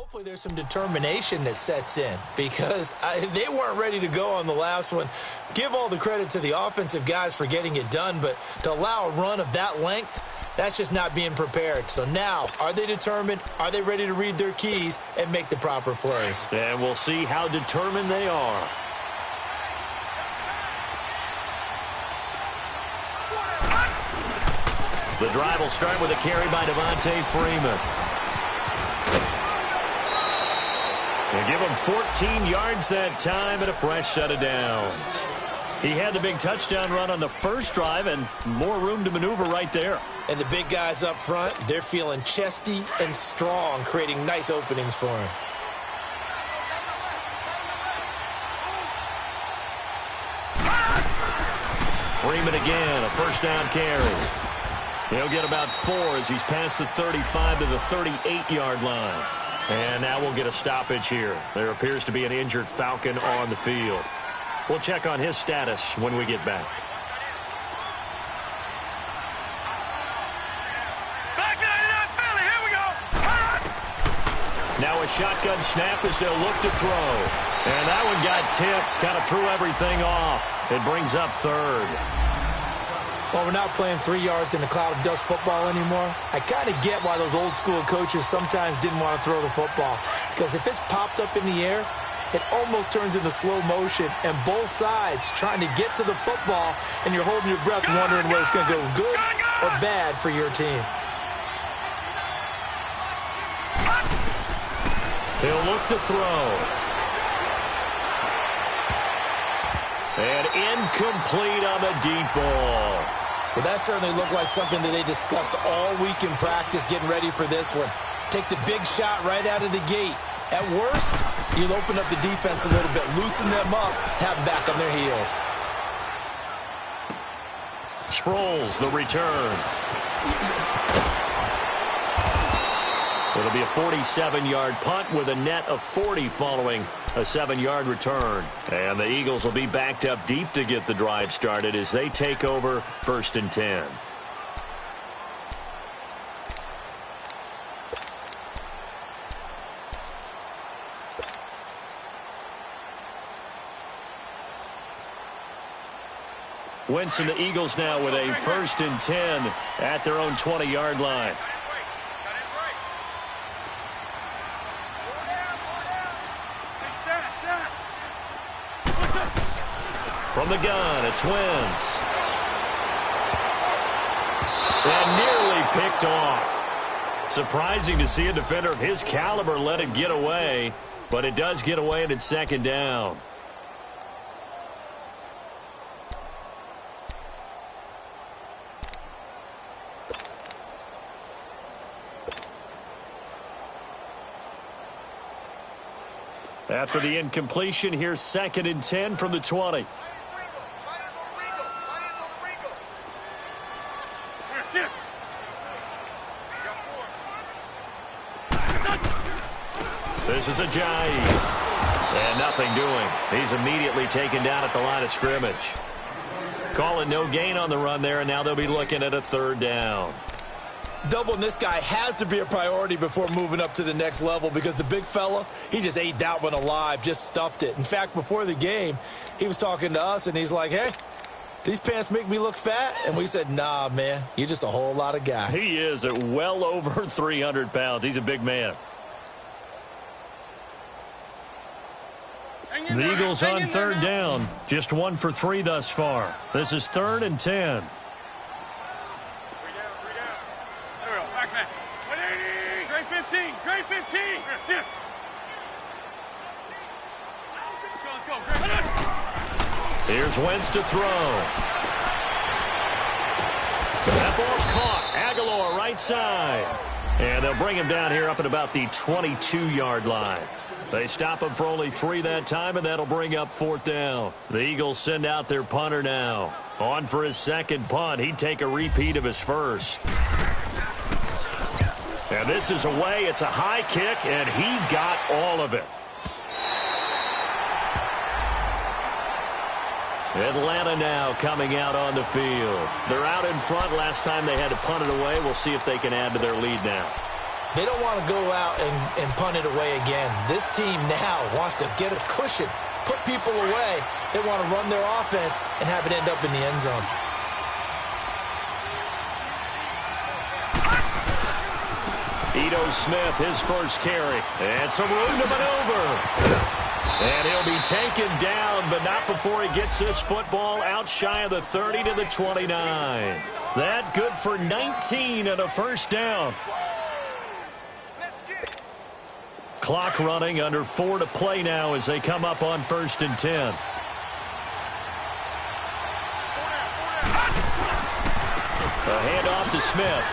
Hopefully there's some determination that sets in because they weren't ready to go on the last one. Give all the credit to the offensive guys for getting it done, but to allow a run of that length, that's just not being prepared. So now, are they determined? Are they ready to read their keys and make the proper plays? And we'll see how determined they are. The drive will start with a carry by Devontae Freeman. They give him 14 yards that time and a fresh set of downs. He had the big touchdown run on the first drive and more room to maneuver right there. And the big guys up front, they're feeling chesty and strong, creating nice openings for him. Freeman again, a first down carry. He'll get about 4 as he's past the 35 to the 38-yard line. And now we'll get a stoppage here. There appears to be an injured Falcon on the field. We'll check on his status when we get back. Now a shotgun snap as they'll look to throw. And that one got tipped, kind of threw everything off. It brings up third. Well, we're not playing 3 yards in a cloud of dust football anymore. I kind of get why those old school coaches sometimes didn't want to throw the football. Because if it's popped up in the air, it almost turns into slow motion. And both sides trying to get to the football, and you're holding your breath wondering whether it's going to go good or bad for your team. He'll look to throw. And incomplete on the deep ball. Well, that certainly looked like something that they discussed all week in practice getting ready for this one. Take the big shot right out of the gate. At worst, you'll open up the defense a little bit, loosen them up, have them back on their heels. Sproles, the return. It'll be a 47-yard punt with a net of 40 following a 7-yard return. And the Eagles will be backed up deep to get the drive started as they take over 1st and 10. Winston, the Eagles now with a 1st and 10 at their own 20-yard line. From the gun, it's Wentz. And nearly picked off. Surprising to see a defender of his caliber let it get away, but it does get away and it's 2nd down. After the incompletion, here's 2nd and 10 from the 20. This is Ajayi. And nothing doing. He's immediately taken down at the line of scrimmage. Calling no gain on the run there, and now they'll be looking at a 3rd down. Doubling this guy has to be a priority before moving up to the next level because the big fella, he just ate that one alive, just stuffed it. In fact, before the game, he was talking to us, and he's like, hey, these pants make me look fat? And we said, nah, man, you're just a whole lot of guy. He is at well over 300 pounds. He's a big man. The Eagles on 3rd down. Just 1 for 3 thus far. This is 3rd and 10. Here's Wentz to throw. That ball's caught. Aguilar right side. And they'll bring him down here up at about the 22-yard line. They stop him for only 3 that time, and that'll bring up 4th down. The Eagles send out their punter now. On for his 2nd punt. He'd take a repeat of his 1st. And this is away. It's a high kick, and he got all of it. Atlanta now coming out on the field. They're out in front. Last time they had to punt it away. We'll see if they can add to their lead now. They don't want to go out and punt it away again. This team now wants to get a cushion, put people away. They want to run their offense and have it end up in the end zone. Ito Smith, his first carry. And some room to maneuver. And he'll be taken down, but not before he gets this football out shy of the 30 to the 29. That good for 19 and a first down. Clock running, under 4 to play now as they come up on 1st and 10. A handoff to Smith.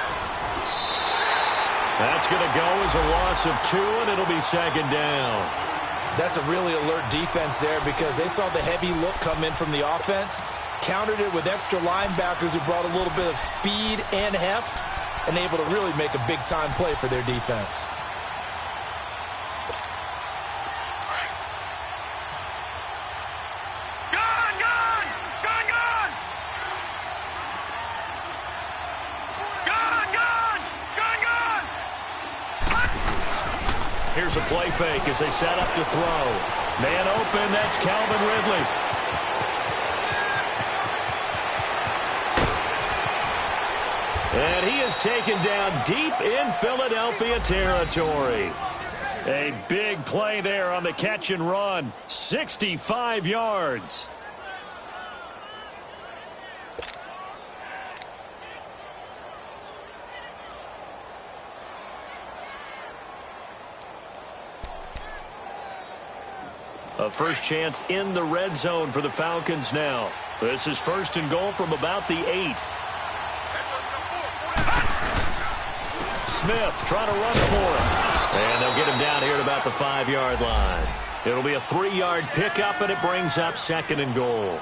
That's going to go as a loss of 2, and it'll be 2nd down. That's a really alert defense there because they saw the heavy look come in from the offense, countered it with extra linebackers who brought a little bit of speed and heft, and able to really make a big-time play for their defense. Here's a play fake as they set up to throw. Man open, that's Calvin Ridley. And he is taken down deep in Philadelphia territory. A big play there on the catch and run. 65 yards. A first chance in the red zone for the Falcons now. This is 1st and goal from about the 8. Smith trying to run for it. And they'll get him down here at about the 5-yard line. It'll be a 3-yard pickup, and it brings up 2nd and goal.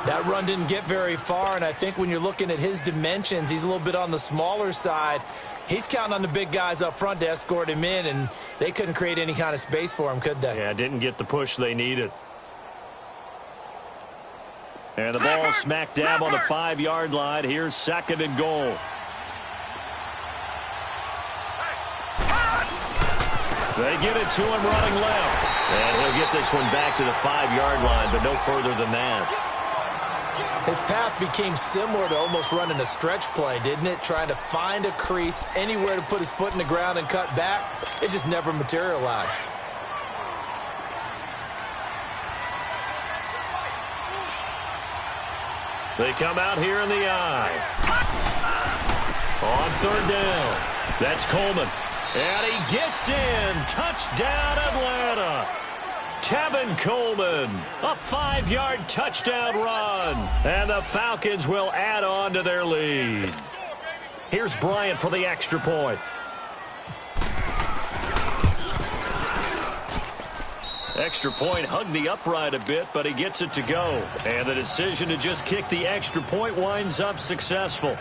That run didn't get very far, and I think when you're looking at his dimensions, he's a little bit on the smaller side. He's counting on the big guys up front to escort him in, and they couldn't create any kind of space for him, could they? Yeah, didn't get the push they needed. And the ball smack dab on the 5-yard line. Here's 2nd and goal. They get it to him running left. And he'll get this one back to the 5-yard line, but no further than that. His path became similar to almost running a stretch play, didn't it? Trying to find a crease, anywhere to put his foot in the ground and cut back. It just never materialized. They come out here in the eye. On 3rd down. That's Coleman. And he gets in. Touchdown, Atlanta. Tevin Coleman, a 5-yard touchdown run. And the Falcons will add on to their lead. Here's Bryant for the extra point. Extra point hugged the upright a bit, but he gets it to go. And the decision to just kick the extra point winds up successful.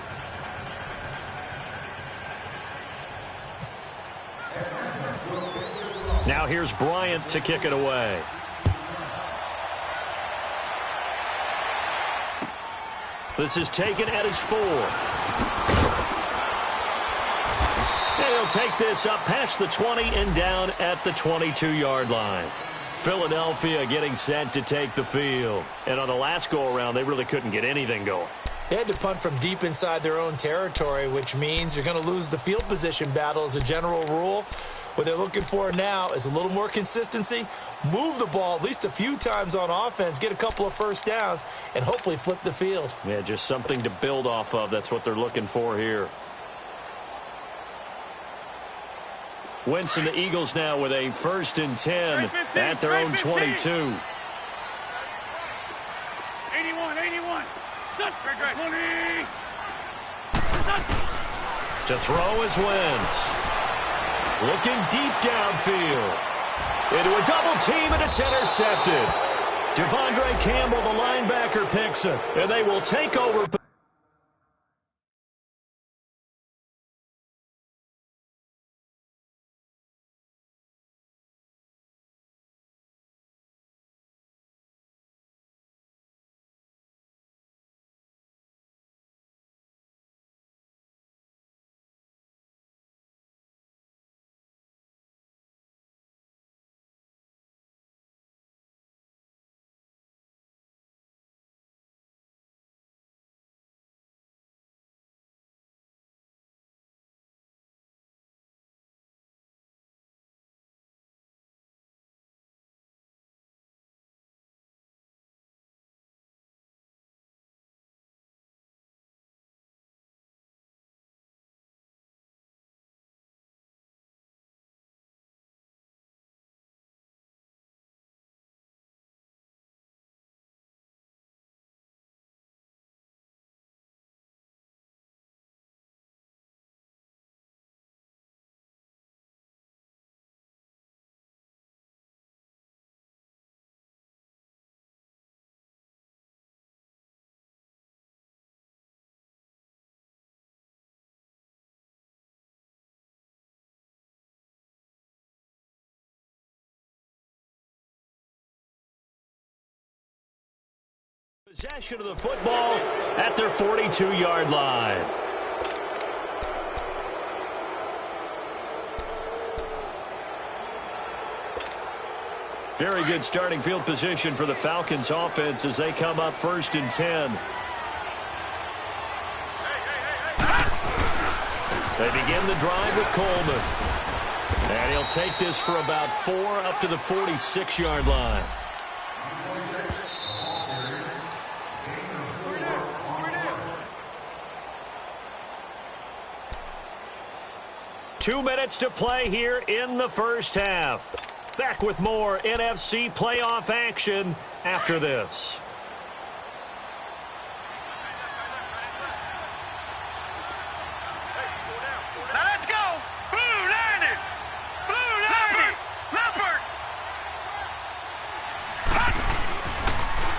Now here's Bryant to kick it away. This is taken at his 4. And he'll take this up past the 20 and down at the 22-yard line. Philadelphia getting set to take the field. And on the last go-around, they really couldn't get anything going. They had to punt from deep inside their own territory, which means you're going to lose the field position battle as a general rule. What they're looking for now is a little more consistency, move the ball at least a few times on offense, get a couple of first downs, and hopefully flip the field. Yeah, just something to build off of. That's what they're looking for here. Wentz and the Eagles now with a 1st and 10 at their own 22. 81. To throw is Wentz. Looking deep downfield. Into a double team, and it's intercepted. Devondre Campbell, the linebacker, picks it. And they will take over. Possession of the football at their 42-yard line. Very good starting field position for the Falcons offense as they come up 1st and 10. They begin the drive with Coleman. And he'll take this for about 4 up to the 46-yard line. Two minutes to play here in the first half. Back with more NFC playoff action after this. Let's go! Blue Lightning! Blue Lightning! Leopard!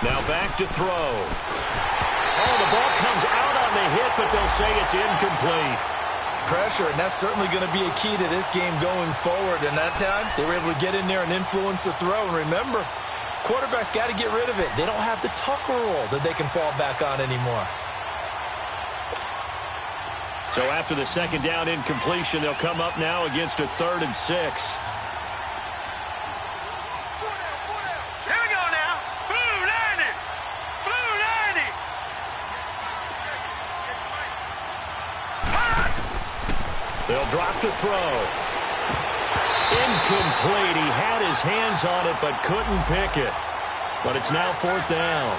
Now back to throw. Oh, the ball comes out on the hit, but they'll say it's incomplete. Pressure, and that's certainly going to be a key to this game going forward. And that time, they were able to get in there and influence the throw. And remember, quarterbacks got to get rid of it. They don't have the Tucker rule that they can fall back on anymore. So after the second down incompletion, they'll come up now against a 3rd and 6. Here we go now! Blue Lightning! Blue Lightning! They'll drop to throw. Incomplete. He had his hands on it but couldn't pick it. But it's now 4th down.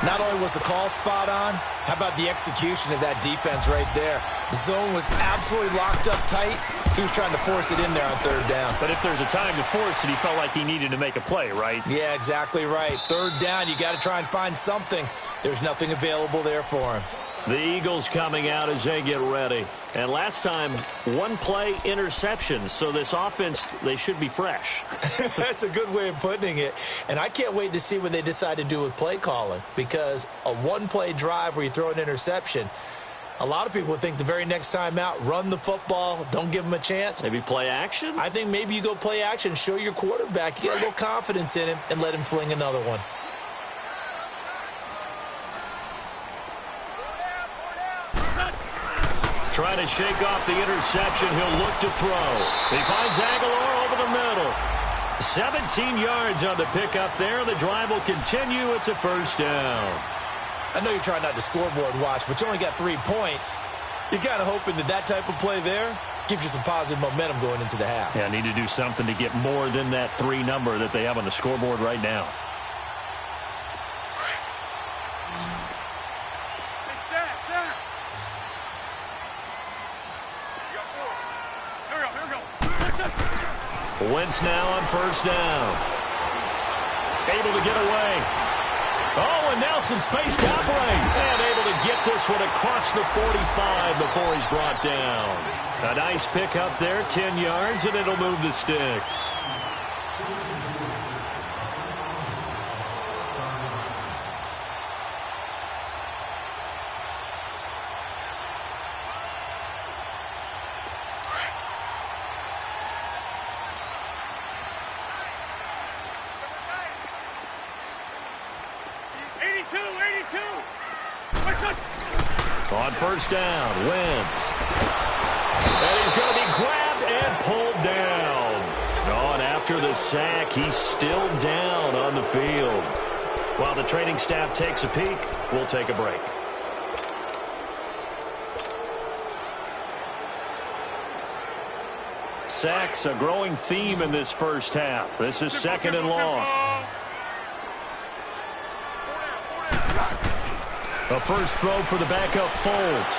Not only was the call spot on, how about the execution of that defense right there? The zone was absolutely locked up tight. He was trying to force it in there on 3rd down. But if there's a time to force it, he felt like he needed to make a play, right? Yeah, exactly right. 3rd down, you got to try and find something. There's nothing available there for him. The Eagles coming out as they get ready. And last time, 1-play interceptions. So this offense, they should be fresh. That's a good way of putting it. And I can't wait to see what they decide to do with play calling. Because a 1-play drive where you throw an interception, a lot of people think the very next time out, run the football, don't give them a chance. Maybe play action? I think maybe you go play action, show your quarterback, you get a little confidence in him, and let him fling another one. Trying to shake off the interception. He'll look to throw. He finds Aguilar over the middle. 17 yards on the pickup there. The drive will continue. It's a 1st down. I know you're trying not to scoreboard watch, but you only got 3 points. You're kind of hoping that that type of play there gives you some positive momentum going into the half. Yeah, need to do something to get more than that 3 number that they have on the scoreboard right now. Wentz now on 1st down. Able to get away. Oh, and now some space to operate. And able to get this one across the 45 before he's brought down. A nice pick up there, 10 yards, and it'll move the sticks. On 1st down, Wentz. And he's going to be grabbed and pulled down. Oh, and after the sack, he's still down on the field. While the training staff takes a peek, we'll take a break. Sacks, a growing theme in this first half. This is 2nd and long. A first throw for the backup Foles.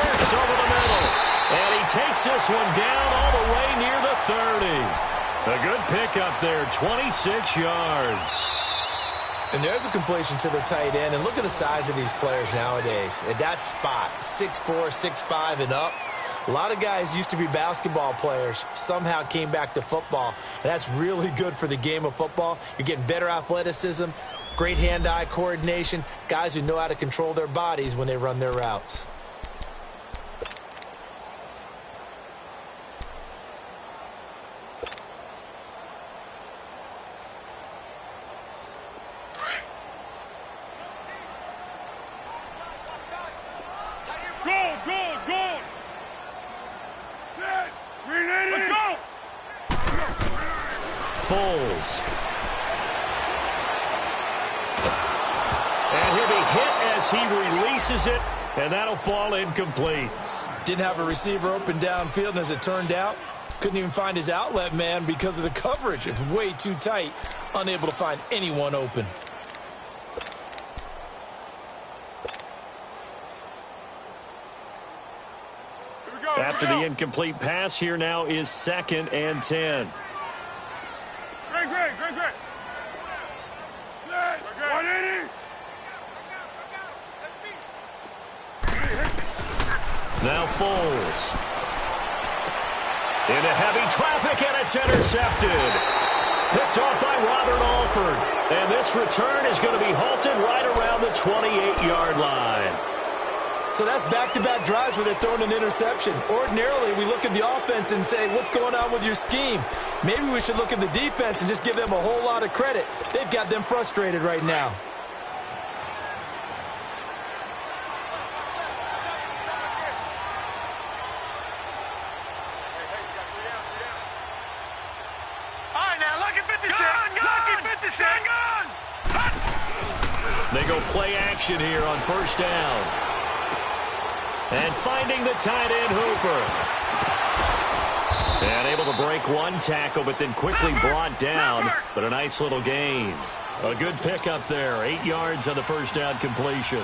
It's over the middle. And he takes this one down all the way near the 30. A good pickup there, 26 yards. And there's a completion to the tight end. And look at the size of these players nowadays. At that spot, 6'4", 6'5", and up. A lot of guys used to be basketball players, somehow came back to football. And that's really good for the game of football. You're getting better athleticism, great hand-eye coordination, guys who know how to control their bodies when they run their routes. pass. And he'll be hit as he releases it, and that'll fall incomplete. Didn't have a receiver open downfield, and as it turned out, couldn't even find his outlet man because of the coverage. It was way too tight, unable to find anyone open. After the incomplete pass, here now is 2nd and 10. Great. Now Foles. Into heavy traffic, and it's intercepted. Picked off by Robert Alford. And this return is going to be halted right around the 28-yard line. So that's back-to-back drives where they're throwing an interception. Ordinarily, we look at the offense and say, what's going on with your scheme? Maybe we should look at the defense and just give them a whole lot of credit. They've got them frustrated right now. All right, now, lucky 56. Lucky 56. They go play action here on first down. And finding the tight end, Hooper. And able to break one tackle, but then quickly brought down. But a nice little gain. A good pickup there. 8 yards on the first down completion.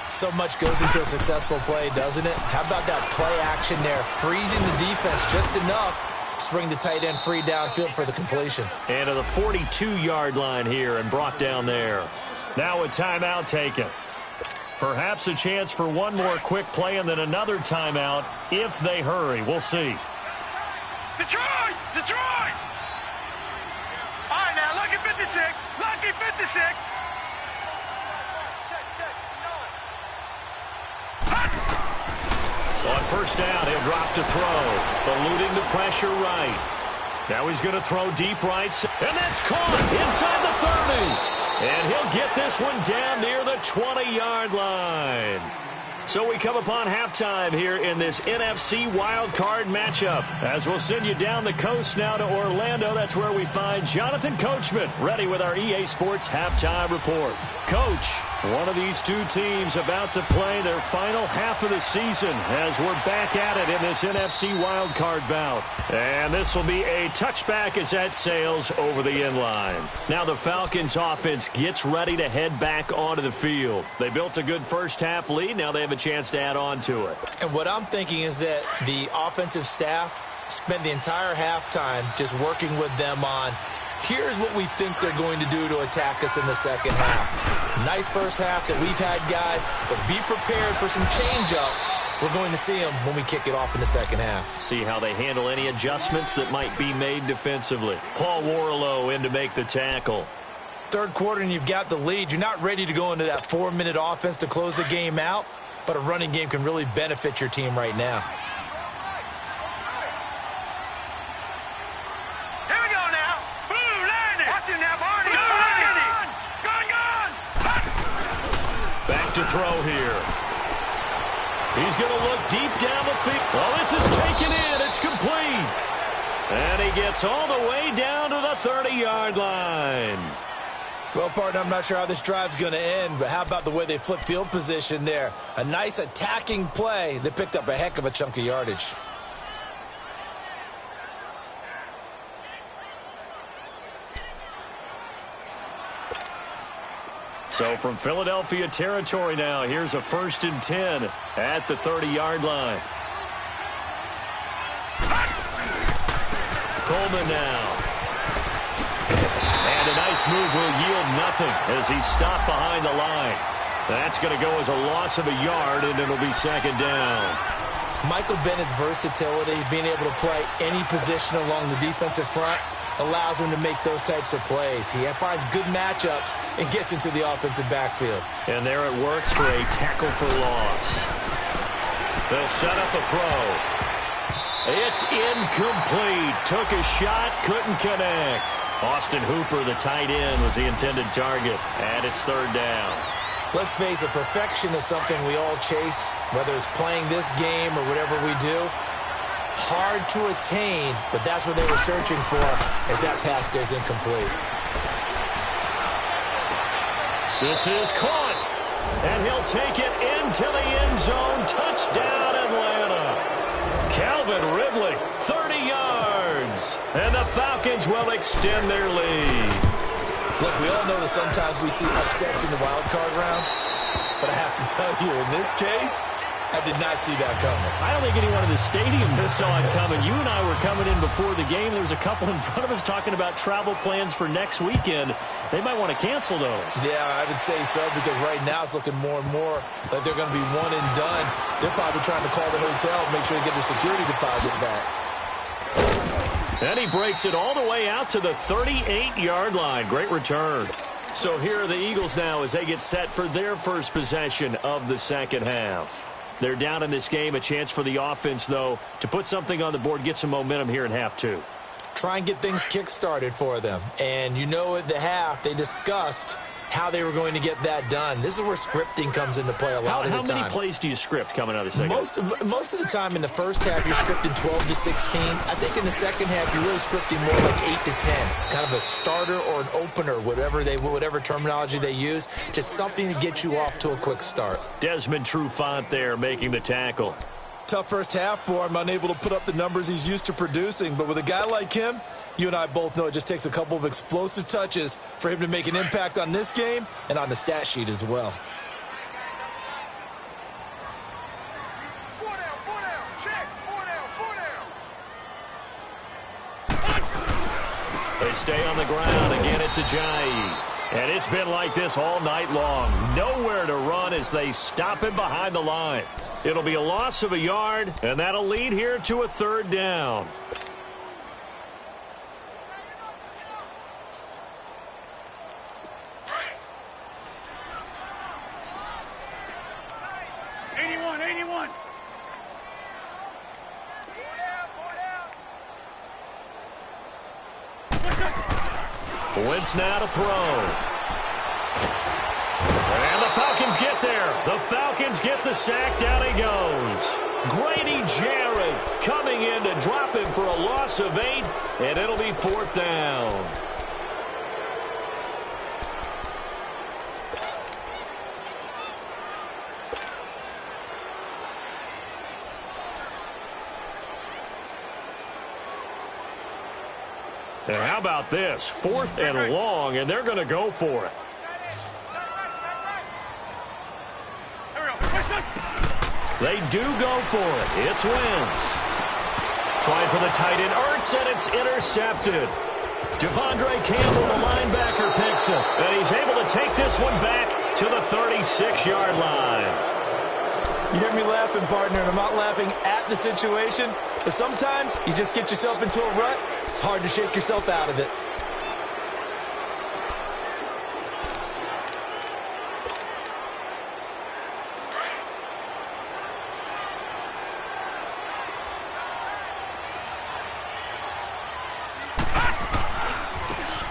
So much goes into a successful play, doesn't it? How about that play action there? Freezing the defense just enough to bring the tight end free downfield for the completion. And to the 42-yard line here and brought down there. Now a timeout taken. Perhaps a chance for one more quick play and then another timeout if they hurry. We'll see. Detroit! All right, now, lucky 56. Lucky 56. On first down, he'll drop to throw. Eluding the pressure right. Now he's going to throw deep right. And that's caught inside the 30. And he'll get this one down near the 20-yard line. So we come upon halftime here in this NFC wildcard matchup. As we'll send you down the coast now to Orlando. That's where we find Jonathan Coachman ready with our EA Sports halftime report. Coach, one of these two teams about to play their final half of the season as we're back at it in this NFC wildcard bout. And this will be a touchback as that sails over the end line. Now the Falcons offense gets ready to head back onto the field. They built a good first half lead. Now they have a chance to add on to it. And what I'm thinking is that the offensive staff spent the entire halftime just working with them on, here's what we think they're going to do to attack us in the second half. Nice first half that we've had, guys, but be prepared for some change-ups. We're going to see them when we kick it off in the second half. See how they handle any adjustments that might be made defensively. Paul Warlow in to make the tackle. Third quarter and you've got the lead. You're not ready to go into that 4-minute offense to close the game out, but a running game can really benefit your team right now. Here we go now. Blue landing. Watch him now, Barney. Gone. Back to throw here. He's going to look deep down the field. Oh, this is taken in. It's complete. And he gets all the way down to the 30-yard line. Well, partner, I'm not sure how this drive's going to end, but how about the way they flip field position there? A nice attacking play that picked up a heck of a chunk of yardage. So from Philadelphia territory now, here's a 1st and 10 at the 30-yard line. Coleman now. And a nice move will yield nothing as he's stopped behind the line. That's going to go as a loss of a yard, and it'll be 2nd down. Michael Bennett's versatility, being able to play any position along the defensive front, allows him to make those types of plays. He finds good matchups and gets into the offensive backfield. And there it works for a tackle for loss. They'll set up a throw. It's incomplete. Took a shot, couldn't connect. Austin Hooper, the tight end, was the intended target. And it's 3rd down. Let's face it, perfection is something we all chase, whether it's playing this game or whatever we do. Hard to attain, but that's what they were searching for as that pass goes incomplete. This is caught, and he'll take it into the end zone. Touchdown, Atlanta. Calvin Ridley, 30 yards, and the Falcons will extend their lead. Look, we all know that sometimes we see upsets in the wild card round, but I have to tell you, in this case, I did not see that coming. I don't think anyone in the stadium saw it coming. You and I were coming in before the game. There was a couple in front of us talking about travel plans for next weekend. They might want to cancel those. Yeah, I would say so, because right now it's looking more and more like they're going to be one and done. They're probably trying to call the hotel and make sure they get their security deposit back. And he breaks it all the way out to the 38-yard line. Great return. So here are the Eagles now as they get set for their first possession of the second half. They're down in this game. A chance for the offense, though, to put something on the board, get some momentum here in half two. Try and get things kick-started for them. And you know at the half, they discussed how they were going to get that done. This is where scripting comes into play a lot of the time. How many plays do you script coming out of the second? Most of the time in the first half, you're scripting 12 to 16. I think in the second half, you're really scripting more like 8 to 10. Kind of a starter or an opener, whatever terminology they use. Just something to get you off to a quick start. Desmond Trufant there making the tackle. Tough first half for him, unable to put up the numbers he's used to producing. But with a guy like him, you and I both know it just takes a couple of explosive touches for him to make an impact on this game and on the stat sheet as well. They stay on the ground. Again, it's Ajayi. And it's been like this all night long. Nowhere to run as they stop him behind the line. It'll be a loss of a yard, and that'll lead here to a third down. Wentz now to throw. And the Falcons get there. The Falcons get the sack. Down he goes. Grady Jarrett coming in to drop him for a loss of 8, and it'll be fourth down. And how about this? 4th and long, and they're going to go for it. They do go for it. It's Wentz. Trying for the tight end. Ertz, and it's intercepted. Devondre Campbell, the linebacker, picks it. And he's able to take this one back to the 36-yard line. You hear me laughing, partner, and I'm not laughing at the situation, but sometimes you just get yourself into a rut. It's hard to shake yourself out of it.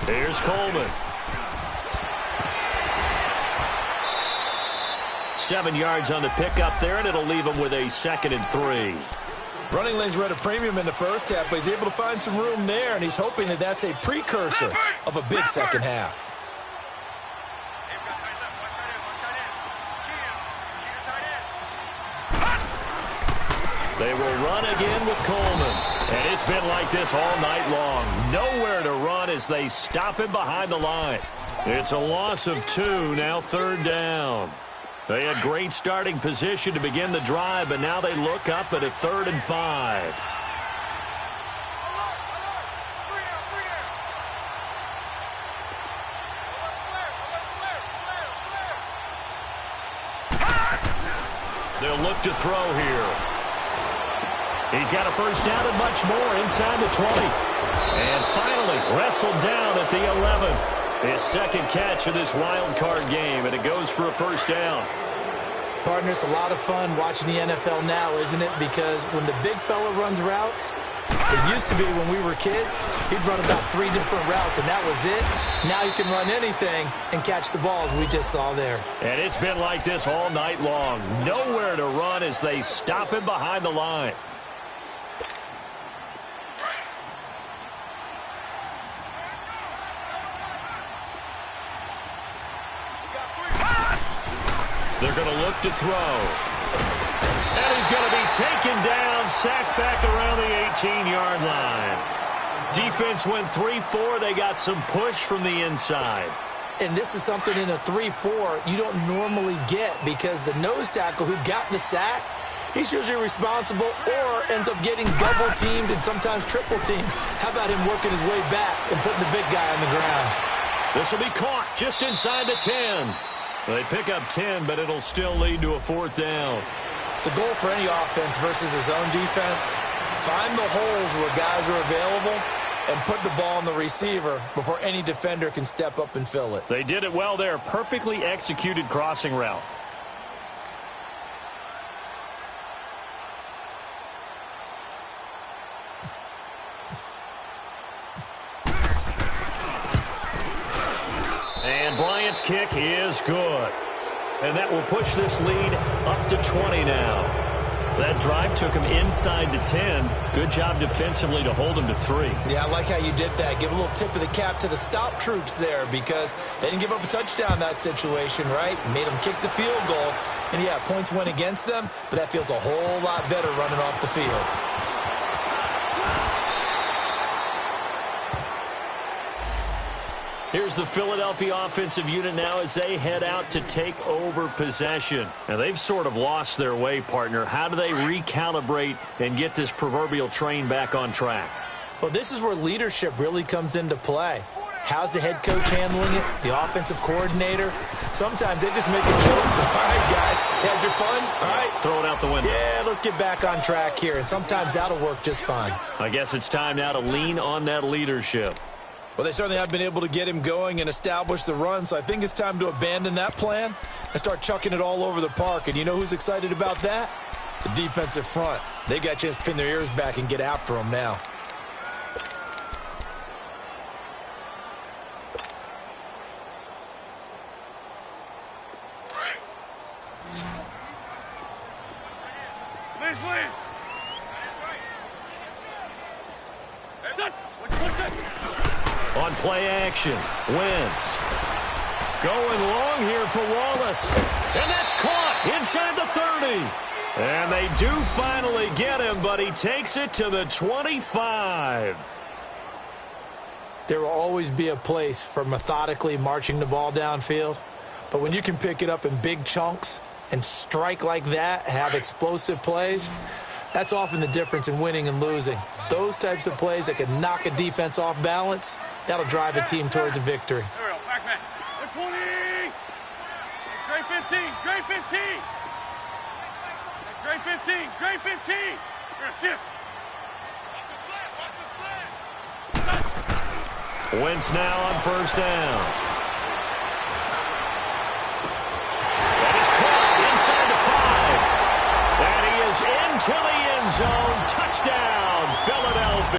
Here's Coleman. 7 yards on the pickup there, and it'll leave him with a 2nd and 3. Running lanes were at a premium in the first half, but he's able to find some room there, and he's hoping that that's a precursor of a big second half. They will run again with Coleman. And it's been like this all night long. Nowhere to run as they stop him behind the line. It's a loss of 2, now third down. They had great starting position to begin the drive, but now they look up at a 3rd and 5. They'll look to throw here. He's got a first down and much more inside the 20. And finally wrestled down at the 11. His second catch of this wild card game, and it goes for a first down. Partner, it's a lot of fun watching the NFL now, isn't it? Because when the big fella runs routes, it used to be when we were kids, he'd run about 3 different routes, and that was it. Now he can run anything and catch the balls we just saw there. And it's been like this all night long. Nowhere to run as they stop him behind the line. They're going to look to throw. And he's going to be taken down, sacked back around the 18-yard line. Defense went 3-4. They got some push from the inside. And this is something in a 3-4 you don't normally get because the nose tackle who got the sack, he's usually responsible or ends up getting double-teamed and sometimes triple-teamed. How about him working his way back and putting the big guy on the ground? This will be caught just inside the 10. They pick up 10, but it'll still lead to a 4th down. The goal for any offense versus his own defense, find the holes where guys are available and put the ball on the receiver before any defender can step up and fill it. They did it well there. Perfectly executed crossing route. And Bryant's kick is good. And that will push this lead up to 20 now. That drive took him inside the 10. Good job defensively to hold him to 3. Yeah, I like how you did that. Give a little tip of the cap to the stop troops there because they didn't give up a touchdown in that situation, right? Made them kick the field goal. And, yeah, points went against them, but that feels a whole lot better running off the field. Here's the Philadelphia offensive unit now as they head out to take over possession. Now, they've sort of lost their way, partner. How do they recalibrate and get this proverbial train back on track? Well, this is where leadership really comes into play. How's the head coach handling it? The offensive coordinator? Sometimes they just make a joke. All right, guys, had your fun? All right. Throw it out the window. Yeah, let's get back on track here. And sometimes that'll work just fine. I guess it's time now to lean on that leadership. Well, they certainly have been able to get him going and establish the run, so I think it's time to abandon that plan and start chucking it all over the park. And you know who's excited about that? The defensive front. They got a chance to pin their ears back and get after him now. On play action, Wentz. Going long here for Wallace. And that's caught inside the 30. And they do finally get him, but he takes it to the 25. There will always be a place for methodically marching the ball downfield. But when you can pick it up in big chunks and strike like that, have explosive plays, that's often the difference in winning and losing. Those types of plays that can knock a defense off balance, that'll drive a team towards a victory. There we go. Back man. 120. Great 15. Great 15. Great 15. Great 15. Here, shift. Watch the slant. Watch the slant. Wentz now on 1st down. That is caught inside the 5. And he is into the end zone. Touchdown.